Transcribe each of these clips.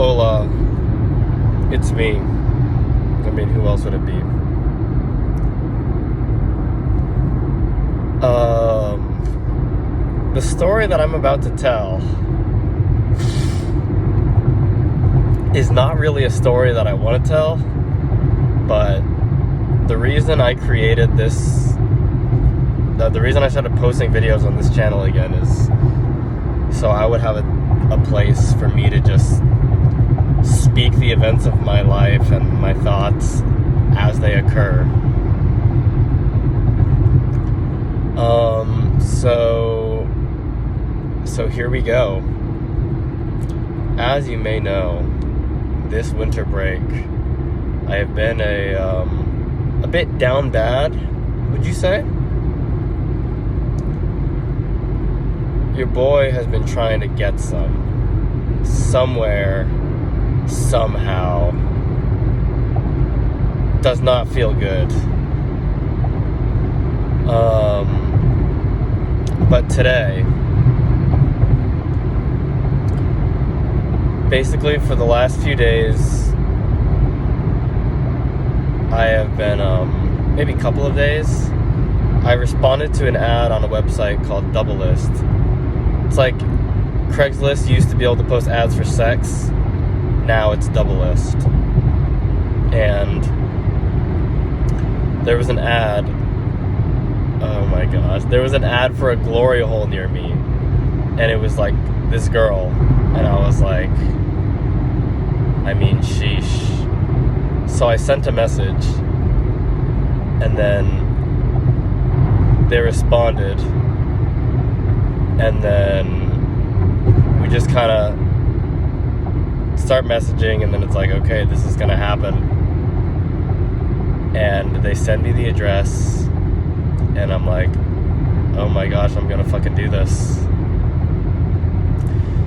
Hola, it's me. I mean, who else would it be? The story that I'm about to tell is not really a story that I want to tell, but the reason I created this, the reason I started posting videos on this channel again is so I would have a place for me to just speak the events of my life and my thoughts as they occur. So here we go. As you may know, this winter break, I have been a bit down bad, would you say? Your boy has been trying to get somewhere, somehow. Does not feel good. But today, basically for the last few days, I have been, maybe a couple of days, I responded to an ad on a website called Double List. It's like Craigslist used to be able to post ads for sex. Now it's Double List. And there was an ad. Oh my gosh. There was an ad for a glory hole near me. And it was like this girl. And I was like, I mean, sheesh. So I sent a message. And then they responded. And then we just kind of start messaging, and then it's like, okay, this is gonna happen. And they send me the address, and I'm like, oh my gosh, I'm gonna fucking do this.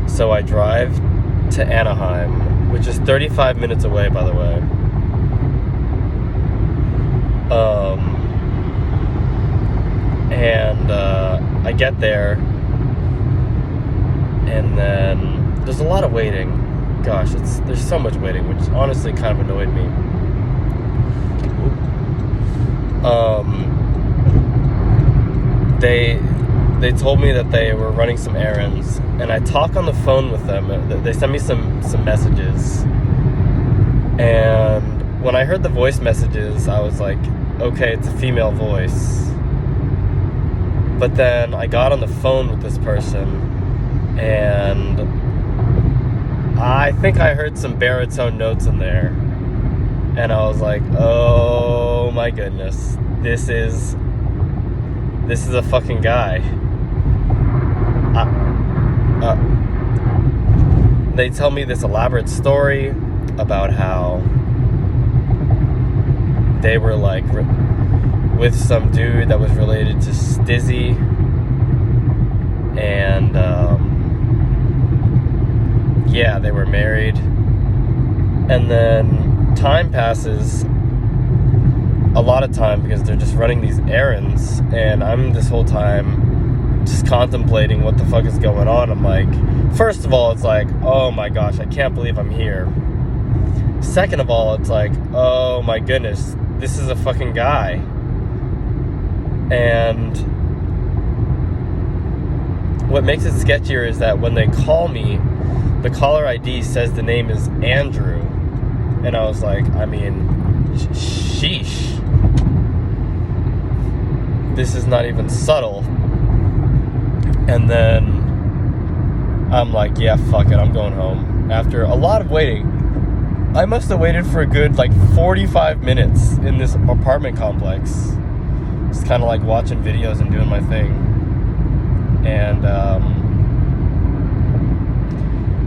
So I drive to Anaheim, which is 35 minutes away, by the way. And I get there, and then there's a lot of waiting. Gosh, there's so much waiting, which honestly kind of annoyed me. They told me that they were running some errands, and I talk on the phone with them. They sent me some messages, and when I heard the voice messages, I was like, okay, it's a female voice. But then I got on the phone with this person, and I think I heard some baritone notes in there, and I was like, oh my goodness, this is a fucking guy. They tell me this elaborate story about how they were like with some dude that was related to Stizzy, and yeah, they were married. And then time passes, a lot of time, because they're just running these errands, and I'm this whole time just contemplating what the fuck is going on. I'm like, first of all, it's like, oh my gosh, I can't believe I'm here. Second of all, it's like, oh my goodness, this is a fucking guy. And what makes it sketchier is that when they call me, the caller ID says the name is Andrew. And I was like, I mean, sheesh. This is not even subtle. And then I'm like, yeah, fuck it, I'm going home. After a lot of waiting, I must have waited for a good 45 minutes in this apartment complex. Just kind of like watching videos and doing my thing. And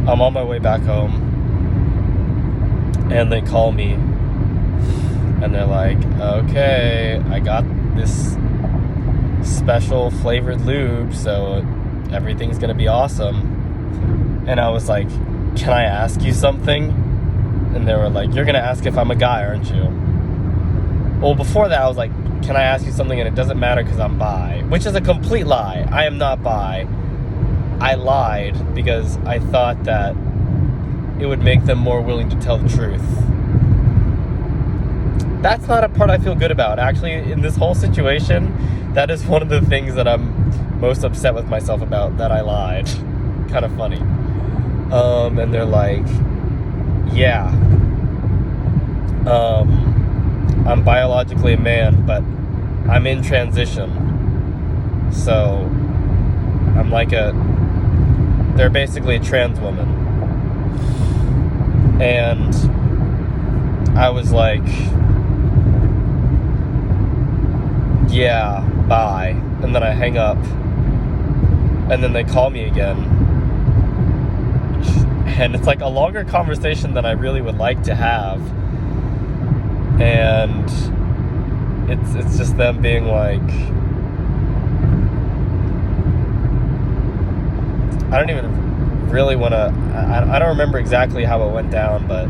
I'm on my way back home, and they call me, and they're like, okay, I got this special flavored lube, so everything's gonna be awesome. And I was like, can I ask you something? And they were like, you're gonna ask if I'm a guy, aren't you? Well, before that, I was like, can I ask you something? And it doesn't matter because I'm bi, which is a complete lie. I am not bi. I lied because I thought that it would make them more willing to tell the truth. That's not a part I feel good about. Actually, in this whole situation, that is one of the things that I'm most upset with myself about, that I lied. Kind of funny. And they're like, yeah, I'm biologically a man, but I'm in transition. So I'm like they're basically a trans woman. And I was like, yeah, bye. And then I hang up. And then they call me again. And it's like a longer conversation than I really would like to have. And it's just them being like, I don't even really want to, I don't remember exactly how it went down, but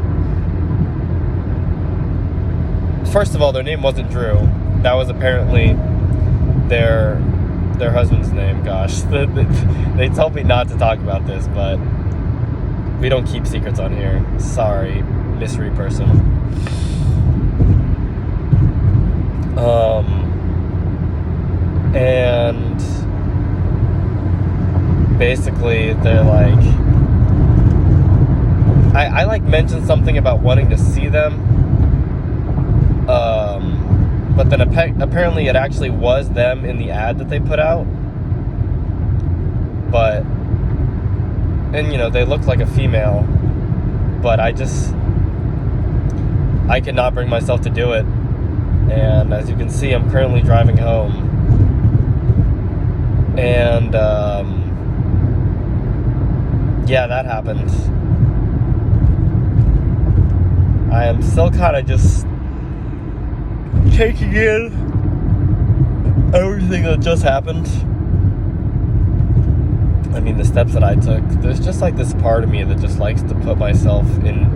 first of all, their name wasn't Drew. That was apparently their husband's name. Gosh, they told me not to talk about this, but we don't keep secrets on here. Sorry, mystery person. And basically they're like, I like mentioned something about wanting to see them, but then apparently it actually was them in the ad that they put out, but, and you know, they looked like a female, but I could not bring myself to do it. And as you can see, I'm currently driving home. And, yeah, that happened. I am still kind of just taking in everything that just happened. I mean, the steps that I took. There's just like this part of me that just likes to put myself in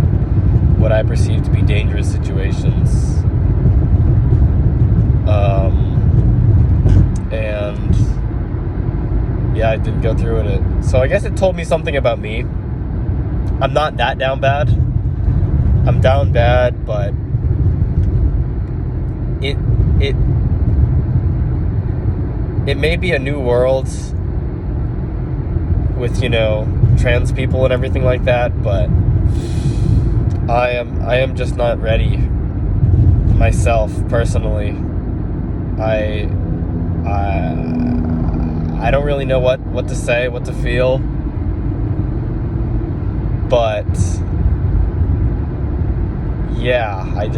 what I perceive to be dangerous situations. And yeah, I didn't go through with it. So I guess it told me something about me. I'm not that down bad. I'm down bad, but it may be a new world with, you know, trans people and everything like that, but I am just not ready myself personally. I don't really know what to say, what to feel, but yeah, I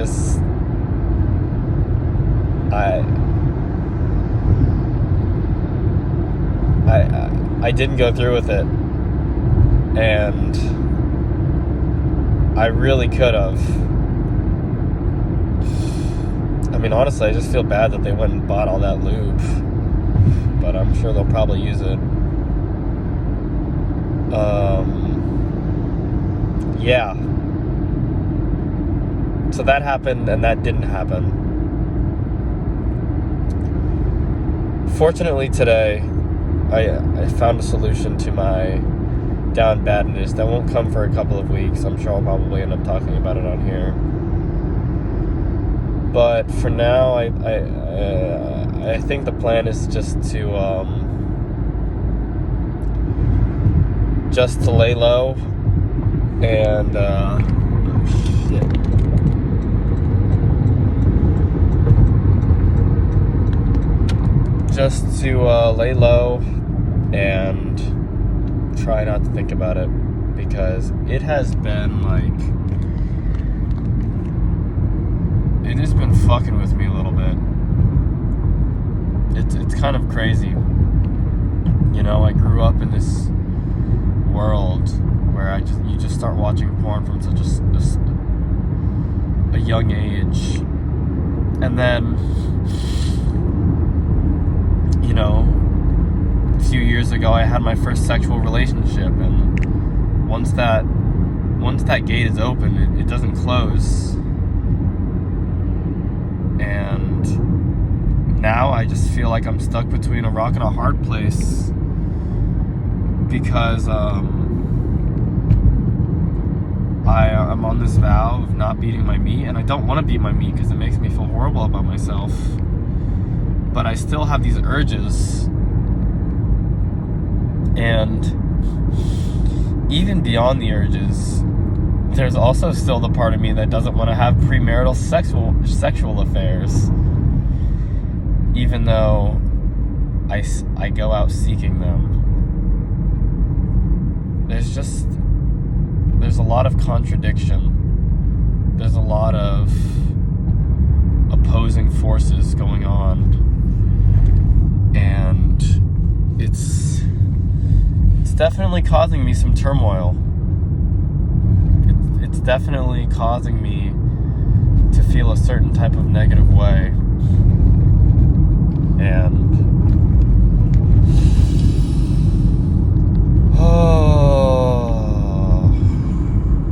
didn't go through with it, and I really could have. I mean, honestly, I just feel bad that they went and bought all that lube, but I'm sure they'll probably use it. Yeah. So that happened, and that didn't happen. Fortunately, today, I found a solution to my down badness that won't come for a couple of weeks. I'm sure I'll probably end up talking about it on here. But for now, I think the plan is just to lay low and just to lay low and try not to think about it, because it has been like, it has been fucking with me a little bit. It's kind of crazy. You know, I grew up in this world where you just start watching porn from such a young age, and then, you know, a few years ago I had my first sexual relationship, and once that gate is open, it doesn't close. And now I just feel like I'm stuck between a rock and a hard place, because I'm on this vow of not beating my meat, and I don't want to beat my meat because it makes me feel horrible about myself. But I still have these urges. And even beyond the urges, there's also still the part of me that doesn't want to have premarital sexual affairs, even though I go out seeking them. There's a lot of contradiction. There's a lot of opposing forces going on, and it's definitely causing me some turmoil. It's definitely causing me to feel a certain type of negative way. And oh,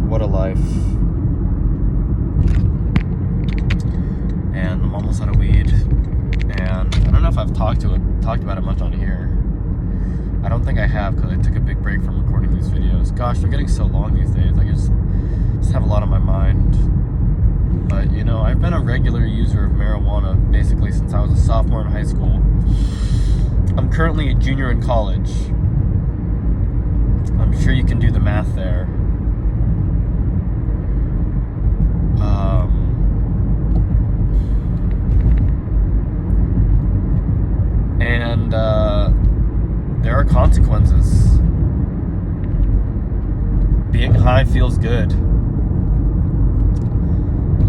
what a life. And I'm almost out of weed. And I don't know if I've talked about it much on here. I don't think I have, because I took a big break from recording these videos. Gosh, they're getting so long these days. I just have a lot on my mind. But, you know, I've been a regular user of marijuana basically since I was a sophomore in high school. I'm currently a junior in college. I'm sure you can do the math there. And there are consequences. Being high feels good.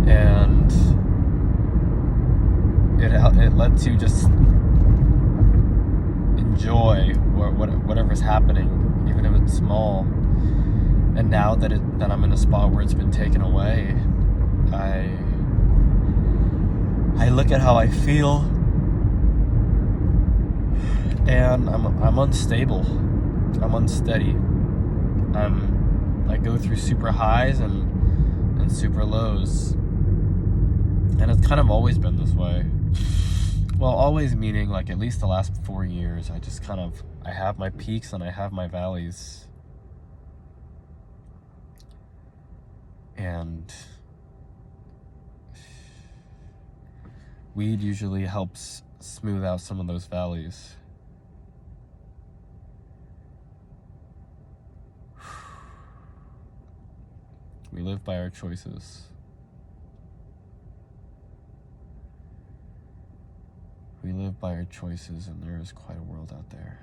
And it lets you just enjoy whatever's happening, even if it's small. And now that I'm in a spot where it's been taken away, I look at how I feel, and I'm unstable. I'm unsteady. I go through super highs and super lows. And it's kind of always been this way. Well, always meaning like at least the last 4 years. I have my peaks and I have my valleys. And weed usually helps smooth out some of those valleys. We live by our choices. We live by our choices, and there is quite a world out there.